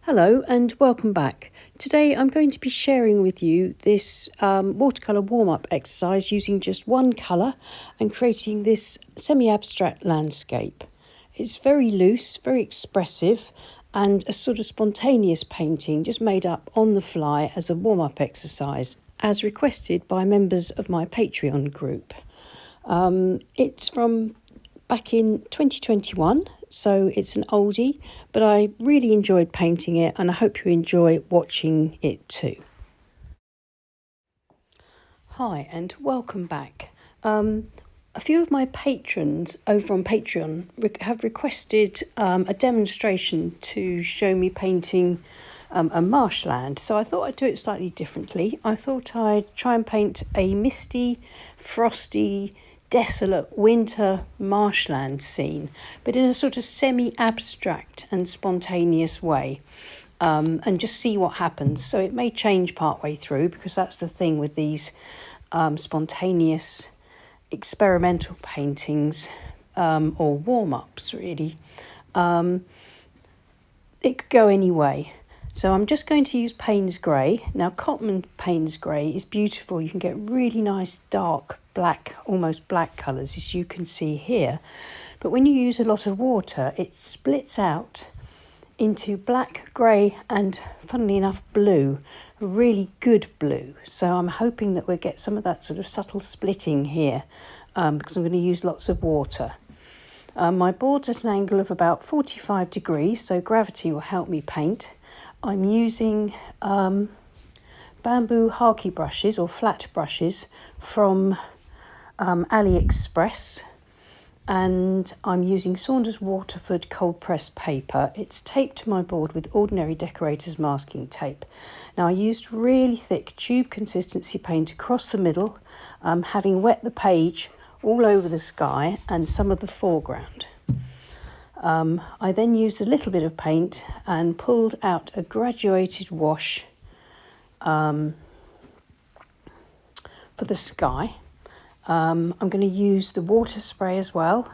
Hello and welcome back. Today I'm going to be sharing with you this watercolour warm-up exercise using just one colour and creating this semi-abstract landscape. It's very loose, very expressive and a sort of spontaneous painting just made up on the fly as a warm-up exercise as requested by members of my Patreon group. It's from back in 2021, so it's an oldie, but I really enjoyed painting it and I hope you enjoy watching it too. Hi and welcome back. A few of my patrons over on Patreon have requested a demonstration to show me painting a marshland, so I thought I'd do it slightly differently. I thought I'd try and paint a misty, frosty, desolate winter marshland scene, but in a sort of semi-abstract and spontaneous way, and just see what happens. So it may change partway through, because that's the thing with these spontaneous experimental paintings or warm-ups really. It could go any way. So I'm just going to use Payne's Grey. Now Cotman Payne's Grey is beautiful. You can get really nice dark black, almost black colours, as you can see here. But when you use a lot of water, it splits out into black, grey and, funnily enough, blue, a really good blue. So I'm hoping that we'll get some of that sort of subtle splitting here because I'm going to use lots of water. My board's at an angle of about 45 degrees, so gravity will help me paint. I'm using bamboo haki brushes or flat brushes from AliExpress, and I'm using Saunders Waterford cold pressed paper. It's taped to my board with ordinary decorator's masking tape. Now I used really thick tube consistency paint across the middle, having wet the page all over the sky and some of the foreground. I then used a little bit of paint and pulled out a graduated wash for the sky. I'm going to use the water spray as well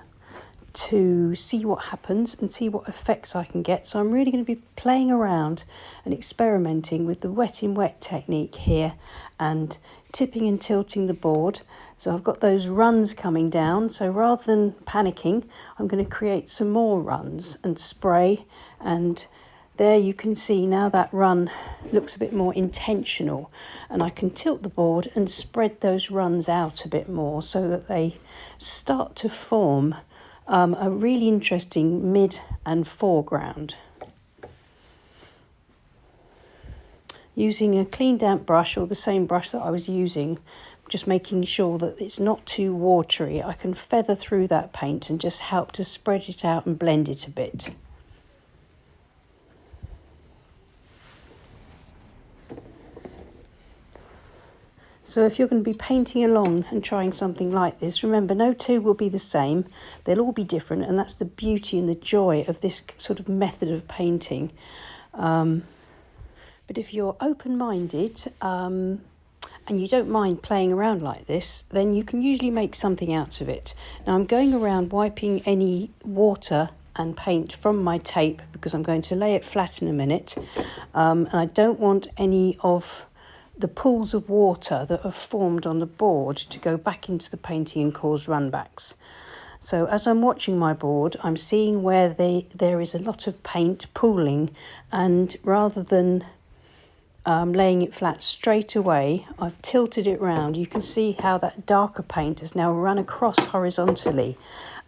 to see what happens and see what effects I can get. So I'm really going to be playing around and experimenting with the wet in wet technique here and tipping and tilting the board. So I've got those runs coming down, so rather than panicking, I'm going to create some more runs and spray, and there you can see now that run looks a bit more intentional, and I can tilt the board and spread those runs out a bit more so that they start to form a really interesting mid and foreground. Using a clean damp brush or the same brush that I was using, just making sure that it's not too watery, I can feather through that paint and just help to spread it out and blend it a bit. So if you're going to be painting along and trying something like this, remember no two will be the same. They'll all be different, and that's the beauty and the joy of this sort of method of painting. But if you're open-minded and you don't mind playing around like this, then you can usually make something out of it. Now I'm going around wiping any water and paint from my tape because I'm going to lay it flat in a minute, and I don't want any of the pools of water that have formed on the board to go back into the painting and cause runbacks. So as I'm watching my board, I'm seeing where there is a lot of paint pooling, and rather than laying it flat straight away, I've tilted it round. You can see how that darker paint has now run across horizontally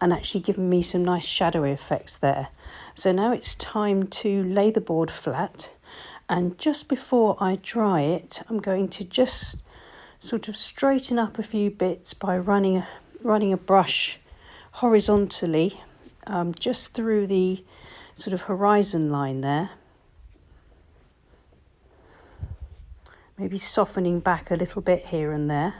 and actually given me some nice shadowy effects there. So now it's time to lay the board flat. And just before I dry it, I'm going to just sort of straighten up a few bits by running a brush horizontally just through the sort of horizon line there. Maybe softening back a little bit here and there.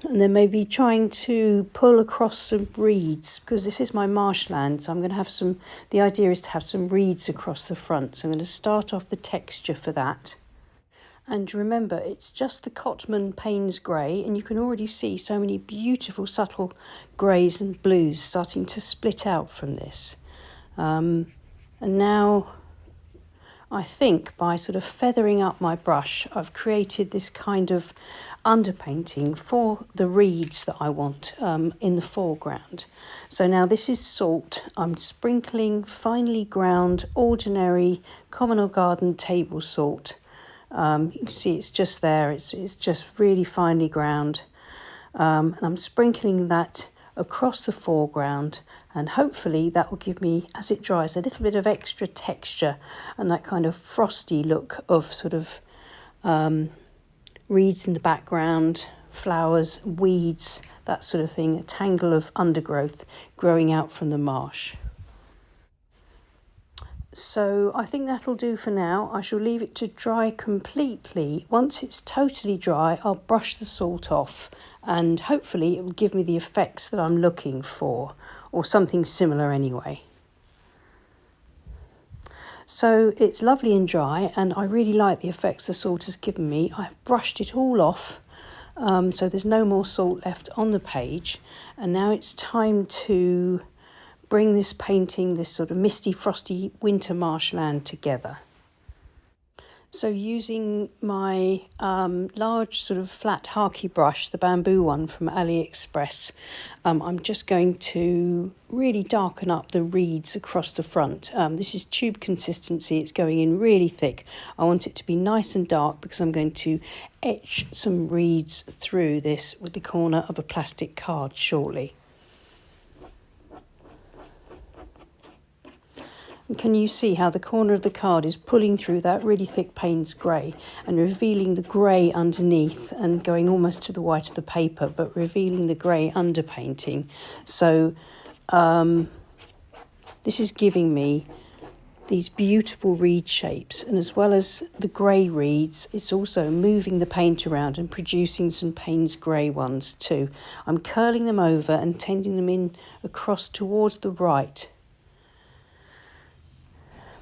And then maybe trying to pull across some reeds, because this is my marshland, so I'm going to have the idea is to have some reeds across the front. So I'm going to start off the texture for that. And remember, it's just the Cotman Payne's Grey, and you can already see so many beautiful subtle greys and blues starting to split out from this. And now I think by sort of feathering up my brush, I've created this kind of underpainting for the reeds that I want in the foreground. So now this is salt. I'm sprinkling finely ground, ordinary common or garden table salt. You can see it's just there. It's just really finely ground. And I'm sprinkling that across the foreground, and hopefully that will give me, as it dries, a little bit of extra texture and that kind of frosty look of sort of reeds in the background, flowers, weeds, that sort of thing, a tangle of undergrowth growing out from the marsh. So I think that'll do for now. I shall leave it to dry completely. Once it's totally dry, I'll brush the salt off, and hopefully it will give me the effects that I'm looking for, or something similar anyway. So it's lovely and dry, and I really like the effects the salt has given me. I've brushed it all off, so there's no more salt left on the page. And now it's time to bring this painting, this sort of misty, frosty winter marshland together. So using my large sort of flat harky brush, the bamboo one from AliExpress, I'm just going to really darken up the reeds across the front. This is tube consistency, it's going in really thick. I want it to be nice and dark because I'm going to etch some reeds through this with the corner of a plastic card shortly. And can you see how the corner of the card is pulling through that really thick Payne's grey and revealing the grey underneath and going almost to the white of the paper, but revealing the grey underpainting. So this is giving me these beautiful reed shapes, and as well as the grey reeds, it's also moving the paint around and producing some Payne's grey ones too. I'm curling them over and tending them in across towards the right,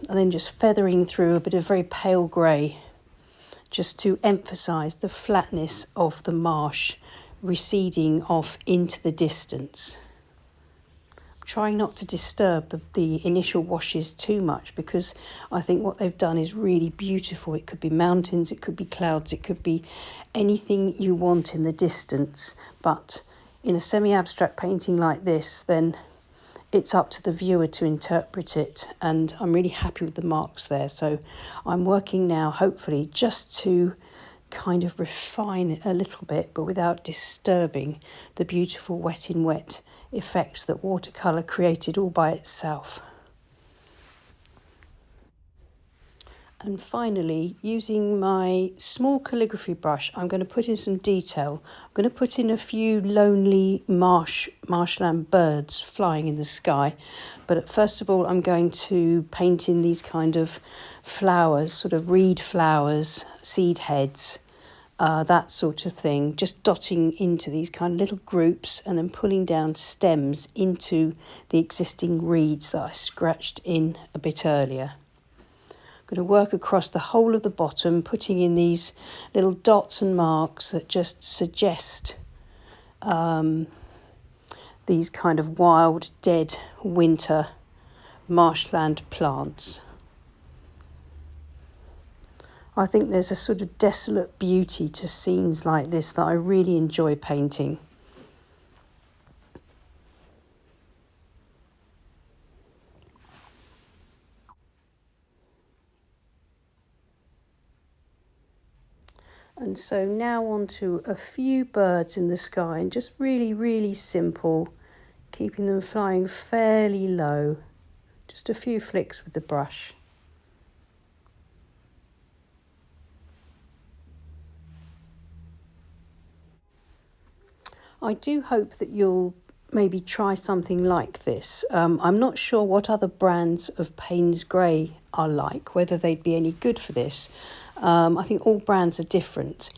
and then just feathering through a bit of very pale grey just to emphasise the flatness of the marsh receding off into the distance. I'm trying not to disturb the initial washes too much, because I think what they've done is really beautiful. It could be mountains, it could be clouds, it could be anything you want in the distance, but in a semi-abstract painting like this, then it's up to the viewer to interpret it, and I'm really happy with the marks there. So I'm working now, hopefully, just to kind of refine it a little bit, but without disturbing the beautiful wet in wet effects that watercolour created all by itself. And finally, using my small calligraphy brush, I'm going to put in some detail. I'm going to put in a few lonely marshland birds flying in the sky. But first of all, I'm going to paint in these kind of flowers, sort of reed flowers, seed heads, that sort of thing. Just dotting into these kind of little groups and then pulling down stems into the existing reeds that I scratched in a bit earlier. I'm going to work across the whole of the bottom, putting in these little dots and marks that just suggest these kind of wild, dead winter marshland plants. I think there's a sort of desolate beauty to scenes like this that I really enjoy painting. And so now on to a few birds in the sky, and just really, really simple, keeping them flying fairly low. Just a few flicks with the brush. I do hope that you'll maybe try something like this. I'm not sure what other brands of Payne's grey are like, whether they'd be any good for this. I think all brands are different.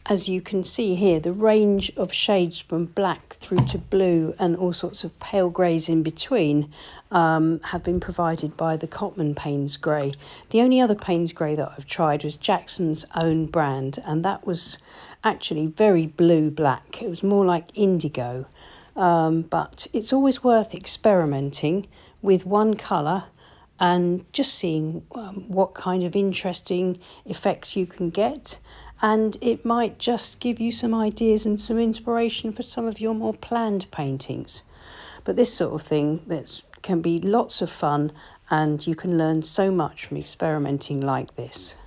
As you can see here, the range of shades from black through to blue and all sorts of pale greys in between have been provided by the Cotman Payne's grey. The only other Payne's grey that I've tried was Jackson's own brand, and that was actually very blue-black. It was more like indigo. But it's always worth experimenting with one colour and just seeing what kind of interesting effects you can get. And it might just give you some ideas and some inspiration for some of your more planned paintings. But this sort of thing can be lots of fun, and you can learn so much from experimenting like this.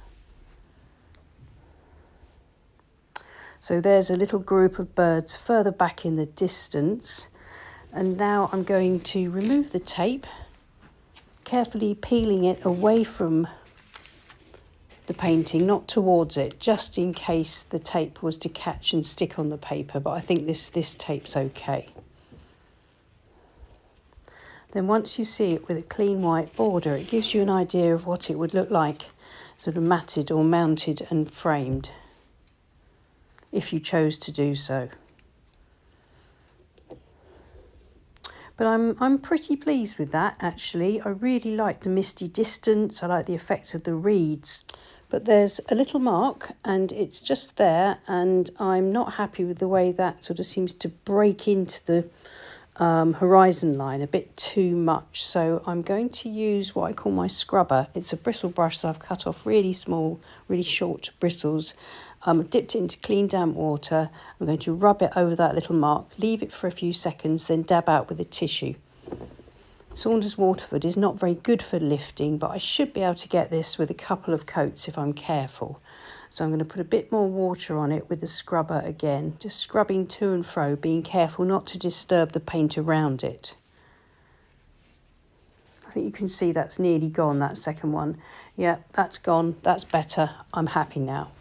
So there's a little group of birds further back in the distance. And now I'm going to remove the tape, carefully peeling it away from the painting, not towards it, just in case the tape was to catch and stick on the paper, but I think this tape's okay. Then once you see it with a clean white border, it gives you an idea of what it would look like, sort of matted or mounted and framed, if you chose to do so. But I'm pretty pleased with that, actually. I really like the misty distance, I like the effects of the reeds. But there's a little mark and it's just there, and I'm not happy with the way that sort of seems to break into the horizon line a bit too much. So I'm going to use what I call my scrubber. It's a bristle brush that I've cut off really small, really short bristles. Dipped it into clean damp water. I'm going to rub it over that little mark, leave it for a few seconds, then dab out with a tissue. Saunders Waterford is not very good for lifting, but I should be able to get this with a couple of coats if I'm careful. So I'm going to put a bit more water on it with the scrubber again, just scrubbing to and fro, being careful not to disturb the paint around it. I think you can see that's nearly gone, that second one. Yeah, that's gone, that's better, I'm happy now.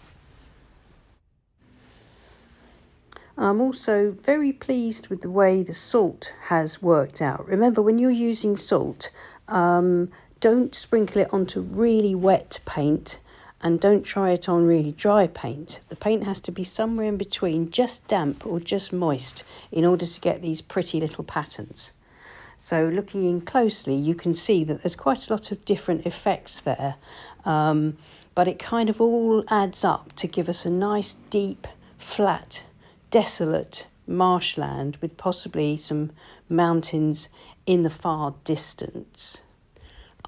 I'm also very pleased with the way the salt has worked out. Remember, when you're using salt, don't sprinkle it onto really wet paint and don't try it on really dry paint. The paint has to be somewhere in between, just damp or just moist, in order to get these pretty little patterns. So looking in closely, you can see that there's quite a lot of different effects there, but it kind of all adds up to give us a nice, deep, flat, desolate marshland with possibly some mountains in the far distance.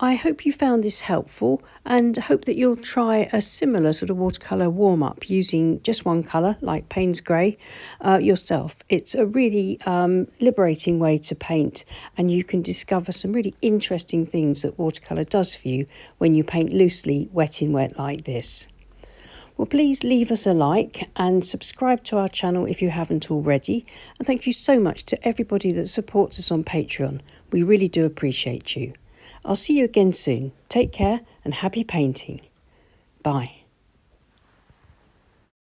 I hope you found this helpful, and hope that you'll try a similar sort of watercolour warm-up using just one colour, like Payne's Grey, yourself. It's a really liberating way to paint, and you can discover some really interesting things that watercolour does for you when you paint loosely, wet in wet like this. Well, please leave us a like and subscribe to our channel if you haven't already. And thank you so much to everybody that supports us on Patreon. We really do appreciate you. I'll see you again soon. Take care and happy painting. Bye.